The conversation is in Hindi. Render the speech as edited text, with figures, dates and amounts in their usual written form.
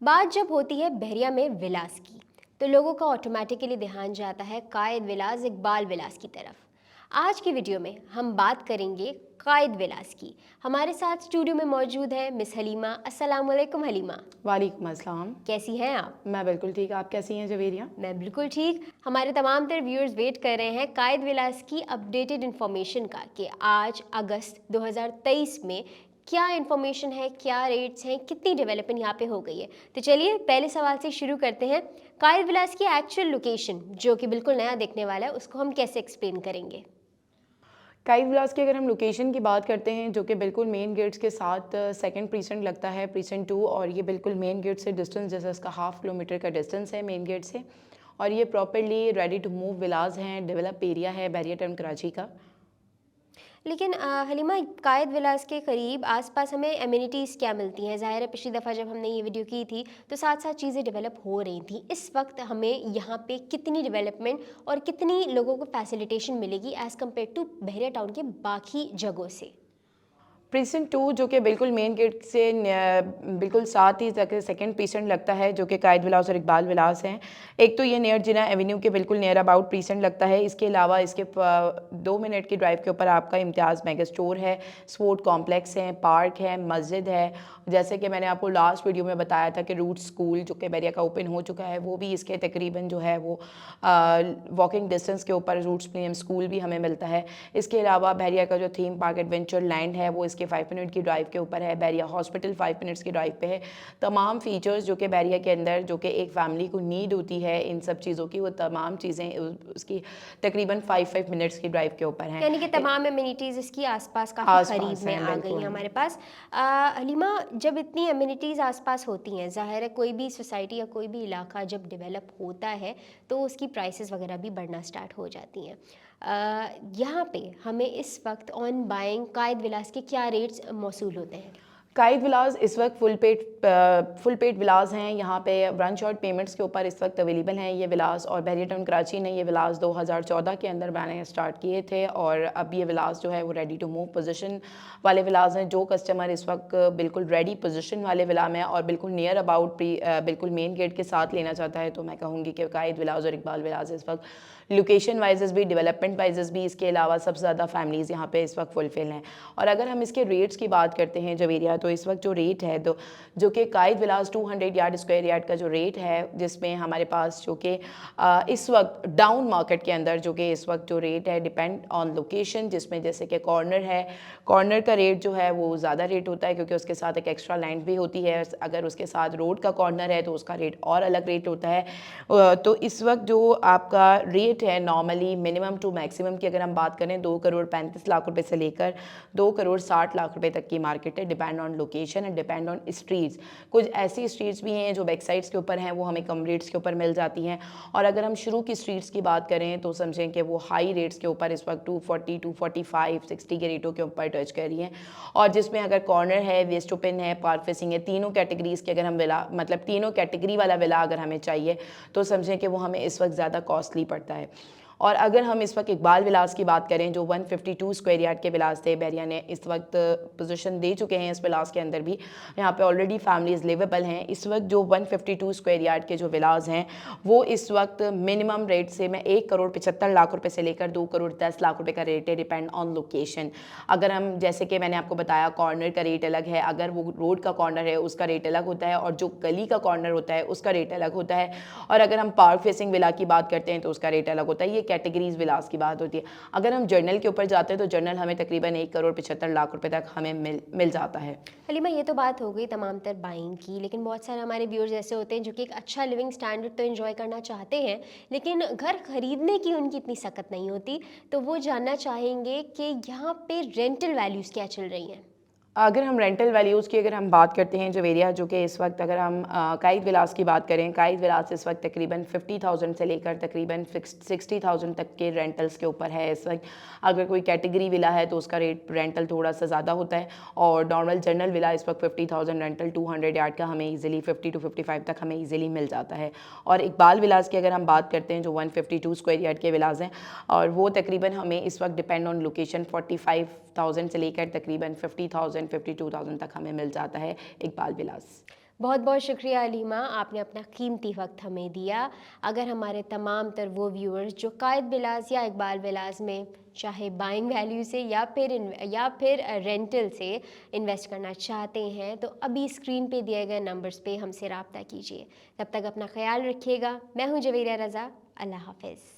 बात जब होती है बहरिया में विलास की, तो लोगों का ऑटोमेटिकली ध्यान जाता है कायद विलास इकबाल विलास की तरफ। आज की वीडियो में हम बात करेंगे कायद विलास की। हमारे साथ स्टूडियो में मौजूद है मिस हलीमा। अस्सलाम वालेकुम हलीमा। वालेकुम अस्सलाम। कैसी हैं आप? मैं बिल्कुल ठीक, आप कैसी हैं जवेरिया? मैं बिल्कुल ठीक। हमारे तमाम तर व्यूअर्स वेट कर रहे हैं कायद विलास की अपडेटेड इन्फॉर्मेशन का कि आज अगस्त 2023 में क्या इन्फॉर्मेशन है, क्या रेट्स हैं, कितनी डेवलपमेंट यहाँ पे हो गई है। तो चलिए पहले सवाल से शुरू करते हैं। कायद विलास की एक्चुअल लोकेशन जो कि बिल्कुल नया देखने वाला है, उसको हम कैसे एक्सप्लेन करेंगे? काइद विलास की अगर हम लोकेशन की बात करते हैं, जो कि बिल्कुल मेन गेट्स के साथ सेकंड प्रीसेंट लगता है, प्रीसेंट 2, और ये बिल्कुल मेन गेट से डिस्टेंस जैसे इसका 1/2 किलोमीटर का डिस्टेंस है मेन गेट से। और ये प्रॉपरली रेडी टू मूव विलास हैं, डेवलप एरिया है बहरिया टाउन कराची का। लेकिन हलीमा, कायद विलास के करीब आसपास हमें एमिनिटीज़ क्या मिलती हैं? ज़ाहिर है पिछली दफ़ा जब हमने ये वीडियो की थी तो साथ साथ चीज़ें डेवलप हो रही थी। इस वक्त हमें यहाँ पे कितनी डेवलपमेंट और कितनी लोगों को फैसिलिटेशन मिलेगी as compare to Bahria town के बाकी जगहों से? प्रीसेंट 2 जो कि बिल्कुल मेन गेट से बिल्कुल साथ ही तक सेकंड प्रीसेंट लगता है, जो कि कायद विलास और इकबाल विलास हैं। एक तो ये नियर जिना एवेन्यू के बिल्कुल नियर अबाउट प्रीसेंट लगता है। इसके अलावा इसके 2 मिनट की ड्राइव के ऊपर आपका इम्तियाज़ मेगा स्टोर है, स्पोर्ट कॉम्प्लेक्स है, पार्क है, मस्जिद है। जैसे कि मैंने आपको लास्ट वीडियो में बताया था कि रूट स्कूल जो कि बहरिया का ओपन हो चुका है, वो भी इसके तकरीबन जो है वो वॉकिंग डिस्टेंस के ऊपर रूट्स प्रीमियम स्कूल भी हमें मिलता है। इसके अलावा बहरिया का जो थीम पार्क एडवेंचर लैंड है वो इसके 5 मिनट की ड्राइव के ऊपर है। बहरिया हॉस्पिटल 5 मिनट्स की ड्राइव पे है। तमाम फीचर्स जो कि बहरिया के अंदर जो कि एक फैमिली को नीड होती है इन सब चीज़ों की, वो तमाम चीज़ें उसकी तकरीबन 5 मिनट्स की ड्राइव के ऊपर हैं। यानी कि तमाम एमिनिटीज़ इसकी आसपास काफ़ी करीब आसपास में हैं आ गई हैं बिल्कुल। हमारे पास। हलीमा, जब इतनी एमिनिटीज़ आसपास होती हैं, ज़ाहिर है कोई भी सोसाइटी या कोई भी इलाका जब डेवलप होता है तो उसकी प्राइसेस वगैरह भी बढ़ना स्टार्ट हो जाती हैं। यहाँ पे हमें इस वक्त ऑन बाइंग कायद विलास के क्या रेट्स मौसूल होते हैं? काइद विलास इस वक्त फुल पेड विलास हैं। यहाँ पे वन शॉट पेमेंट्स के ऊपर इस वक्त अवेलेबल हैं ये विलास। और बहरिया टाउन कराची ने ये विलास 2014 के अंदर मैंने स्टार्ट किए थे, और अब ये विलास जो है वो रेडी टू मूव पोजीशन वाले विलास हैं। जो कस्टमर इस वक्त बिल्कुल रेडी पोजीशन वाले विला में और बिल्कुल नियर अबाउट बिल्कुल मेन गेट के साथ लेना चाहता है, तो मैं कहूँगी कि काइद विलास और इकबाल विलास इस वक्त लोकेशन वाइजेस भी, डेवलपमेंट वाइजेस भी, इसके अलावा सबसे ज़्यादा फैमिलीज़ यहाँ पे इस वक्त फुलफिल हैं। और अगर हम इसके रेट्स की बात करते हैं जवेरिया, तो इस वक्त जो रेट है तो जो कि कायद विलास 200 यार्ड स्क्वायर यार्ड का जो रेट है, जिसमें हमारे पास जो कि इस वक्त डाउन मार्केट के अंदर जो कि इस वक्त जो रेट है डिपेंड ऑन लोकेशन, जिसमें जैसे कि कॉर्नर है, कॉर्नर का रेट जो है वो ज़्यादा रेट होता है क्योंकि उसके साथ एक एक्स्ट्रा लैंड भी होती है। अगर उसके साथ रोड का कॉर्नर है तो उसका रेट और अलग रेट होता है। तो इस वक्त जो आपका रेट है नॉर्मली मिनिमम टू मैक्सिमम की अगर हम बात करें, 2 करोड़ 35 लाख रुपए से लेकर 2 करोड़ 60 लाख रुपए तक की मार्केट है, depend on location and depend on streets. कुछ ऐसी स्ट्रीट्स भी हैं जो बैक साइड्स के ऊपर हैं, वो हमें कम रेट्स के ऊपर मिल जाती हैं। और अगर हम शुरू की स्ट्रीट्स की बात करें तो समझें कि वो हाई रेट्स के ऊपर इस वक्त 240 245 60 के रेटों के ऊपर टच कर रही हैं। और जिसमें अगर कॉर्नर है, वेस्ट ओपन है, पार्क फेसिंग है, तीनों कैटेगरीज के अगर हम विला मतलब तीनों कैटेगरी वाला विला अगर हमें चाहिए तो समझें कि वो हमें इस वक्त ज़्यादा कॉस्टली पड़ता है। और अगर हम इस वक्त इकबाल विलास की बात करें, जो 152 स्क्वायर यार्ड के विलास थे, बहरिया ने इस वक्त पोजीशन दे चुके हैं इस विलास के अंदर भी। यहाँ पे ऑलरेडी फैमिलीज लिवेबल हैं। इस वक्त जो 152 स्क्वायर यार्ड के जो विलास हैं वो इस वक्त मिनिमम रेट से मैं 1 करोड़ 75 लाख रुपए से लेकर 2 करोड़ 10 लाख रुपए का रेट है, डिपेंड ऑन लोकेशन। अगर हम जैसे कि मैंने आपको बताया कॉर्नर का रेट अलग है, अगर वो रोड का कॉर्नर है उसका रेट अलग होता है, और जो गली का कॉर्नर होता है उसका रेट अलग होता है। और अगर हम पार्क फेसिंग विला की बात करते हैं तो उसका रेट अलग होता है। ये कैटेगरीज विलास की बात होती है। अगर हम जर्नल के ऊपर जाते हैं तो जर्नल हमें तकरीबन 1 करोड़ 75 लाख रुपए तक हमें मिल जाता है। हलीमा, ये तो बात हो गई तमाम तर बाइंग की, लेकिन बहुत सारे हमारे व्यूअर्स ऐसे होते हैं जो कि एक अच्छा लिविंग स्टैंडर्ड तो एंजॉय करना चाहते हैं, लेकिन घर खरीदने की उनकी इतनी सकत नहीं होती। तो वो जानना चाहेंगे कि यहाँ पे रेंटल वैल्यूज़ क्या चल रही हैं? अगर हम रेंटल वैल्यूज़ की अगर हम बात करते हैं जवेरिया, जो कि इस वक्त अगर हम कायद विलास की बात करें, कायद विलास इस वक्त तकरीबन 50,000 से लेकर तकरीबन 60,000 तक के रेंटल्स के ऊपर है इस वक्त। अगर कोई कैटेगरी विला है तो उसका रेंटल थोड़ा सा ज़्यादा होता है, और नॉर्मल जनरल विला इस वक्त 50,000 रेंटल 200 यार्ड का हमें ईजिली 50 to 55 तक हमें ईजिली मिल जाता है। और इकबाल विलास की अगर हम बात करते हैं, जो 152 स्क्वायर यार्ड के विलास हैं, और वो तकरीबन हमें इस वक्त डिपेंड ऑन लोकेशन 45,000 से लेकर तकरीबन 50,000 52,000 तक हमें मिल जाता है इकबाल विलास। बहुत बहुत शुक्रिया अलीमा, आपने अपना कीमती वक्त हमें दिया। अगर हमारे तमाम तर वो व्यूअर्स जो कायद विलास या इकबाल विलास में चाहे बाइंग वैल्यू से या फिर रेंटल से इन्वेस्ट करना चाहते हैं तो अभी स्क्रीन पे दिए गए नंबर्स पे हमसे रब्ता कीजिए। तब तक अपना ख्याल रखिएगा। मैं हूँ जवेरिया रज़ा। अल्लाह हाफ़िज़।